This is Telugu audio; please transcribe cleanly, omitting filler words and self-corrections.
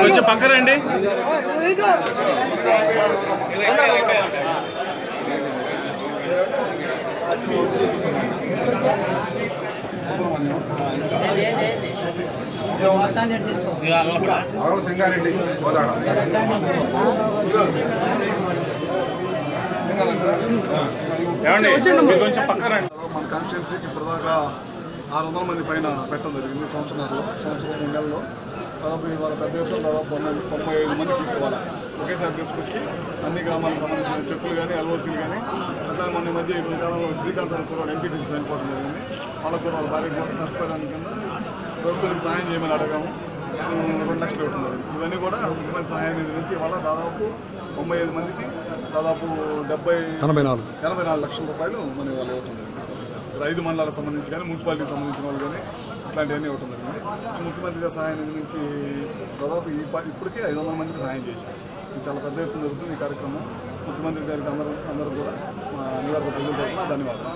కొంచెం పక్క రండి. సింగారెడ్డి కోదాడ కొంచెం పక్క రండి. మన కాన్స్టిట్యున్సీకి ఇప్పటిదాకా 600 మంది పైన పెట్టడం జరిగింది. సంవత్సరం 3 నెలల్లో దాదాపు వాళ్ళ పెద్ద ఎత్తున దాదాపు 95 మందికి ఇవాళ ఒకేసారి తీసుకొచ్చి అన్ని గ్రామాలకు సంబంధించిన చెట్లు కానీ ఎల్ఓసీలు కానీ అట్లా మన మధ్య ఈ కాలంలో శ్రీకాంత్ కూడా ఎంపీటీసీ చనిపోవడం జరిగింది. వాళ్ళకు కూడా వాళ్ళ భార్యకు కూడా నష్టపోయేదాని కింద ప్రభుత్వానికి సహాయం చేయమని అడగాము. 2 లక్షలు ఇవ్వడం జరిగింది. ఇవన్నీ కూడా ముఖ్యమంత్రి సహాయ నిధి నుంచి వాళ్ళ దాదాపు 95 మందికి దాదాపు 84 లక్షల రూపాయలు మన వాళ్ళు ఇవ్వడం జరిగింది. 5 మండలాలకు సంబంధించి కానీ మున్సిపాలిటీకి సంబంధించిన వాళ్ళు కానీ ఇట్లాంటివన్నీ ఇవ్వడం జరిగింది. ముఖ్యమంత్రి గారి సహాయ నిధి నుంచి దాదాపు ఇప్పటికే 500 మందికి సహాయం చేశారు. ఇది చాలా పెద్ద ఎత్తున జరుగుతుంది ఈ కార్యక్రమం. ముఖ్యమంత్రి గారికి అందరూ కూడా మా నియోజకవర్గ ప్రజల తరఫున ధన్యవాదాలు.